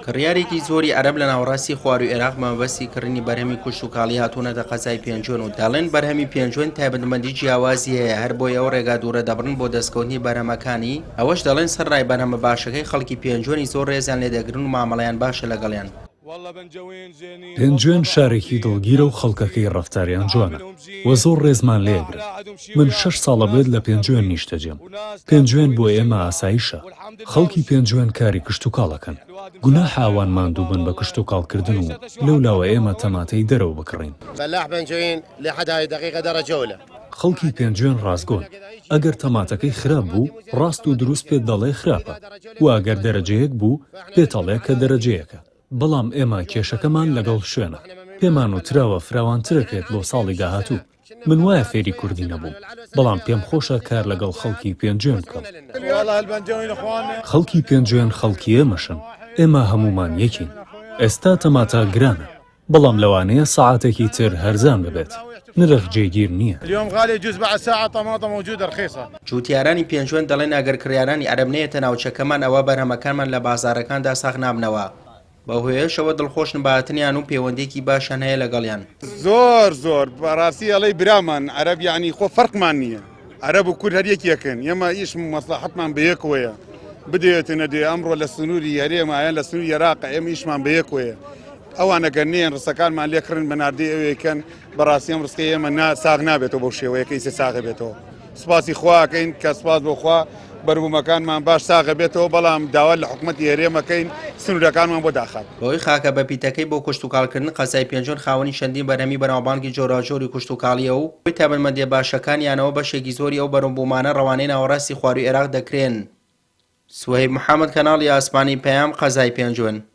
کڕیارێکی زۆری عەرەب لە ناوەڕاستی خوار و عێراق مەبەستی کڕینی بەرهەمی کوشت و کاڵی هاتوونەتە قەزای پێنجۆن و دەڵێن بەرهەمی پێنجۆن تایبەتمەندی جیاوازی هەیە هەر بۆی ئەو ڕێگا دوورە دەبڕن بۆ دەستکەوتنی بەرهەمەکانی ئەوەش دەڵێن سەرڕای بەرهەمە باشەکەی خەڵکی پێنجۆنی زۆر ڕێزیان لێدەگرن و مامەڵەیان باشە لەگەڵیان. پێنجۆن شارێکی دڵگیرە و خەڵکەکەی ڕەفتاریان جوانە و زۆر ڕێزمان لێگرن. من 6 ساڵە بێت لە پێنجۆن نیشتەجێم. پێنجۆن بۆ ئێمە ئاسایشە. خەڵکی پێنجۆن کاری کشت و کاڵەکەن. گوناح ئاوان ماندوو بن بە کشت و کاڵکردن و لەولاوە ئێمە تەماتەی دەرەوە بکڕین. خەڵکی پێنجۆن ڕاستگۆن. ئەگەر تەماتەکەی خراپ بوو ڕاست و دروست پێت دەڵێ خراپە و ئەگەر دەرەجەیەک بوو پێتەڵێ کە دەرەجەیەکە. بەڵام ئێمە کێشەکەمان لەگەڵ شوێنە پێمان وتراوە فراوانترەکێت بۆ ساڵی داهاتوو. من وایە فێری کوردی نەبووم بەڵام پێم خۆشە کار لەگەڵ خەڵکی پێنجۆن بکەم. خەڵکی پێنجۆن خەڵکی ئێمەشن، ئێمە هەمومان یەکین. ئێستا تەماتە گرانە بەڵام لەوانەیە سەعاتێکی تر هەرزان ببێت. نرخ جێگیر نییە. جوتیارانی پێنجۆن دەڵێن ئەگەر کڕیارانی عەرەب نەیەتە ناوچەکەمان ئەوە بەرهەمەکانمان لە بازاڕەکاندا ساغ نابنەوە. بەهۆیەشەوە دڵخۆشن بە هاتنیان و پەیوەندێکی باشیان هەیە لەگەڵیان. زۆر بەڕاستی ئەڵێ برامان عەرەب یعنی خۆ فەرقمان نییە. عەرەب و کورد هەر یەکێکن. ئێمە ئیش مەسلحەتمان بەیەکەوەیە. بدێتە نەدێ ئەمڕۆ لە سنووری هەرێمە یان لە سنووری عێراق ئێمە ئیشمان بەیەکەوەیە. ئەوانە گەرنیان ڕستەکانمان لێکڕن بە ناردەی ئەوەیەکەن بەڕاستی ئەم ڕستەی ئێمە ساغ نابێتەوە بەو شێوەیەکەی ساغ بێتەوە. سوپاسی خواکەین کە سوپاس بۆ خوا بەربوومەکانمان باش ساغە بێتەوە بەڵام داوا لە حکوومەتی هەرێمەکەین سنوورەکانمان بۆ داخات. بەوەی خاکە بە پیتەکەی بۆ کشت و کاڵکردن قەزای پێنجۆن خاوەنی چەندین بەرهەمی بەناوبانگی جۆراوجۆری کشت و کاڵیە و بۆی تایبەتمەندیە باشەکانیانەوە بەشێکی زۆری ئەو بەرەمبوومانە ڕەوانەی ناوەڕاستی خوار و عێراق دەکرێن. سوهەیب محەممەد، کەناڵی ئاسمانی پەیام، قەزای پێنجۆن.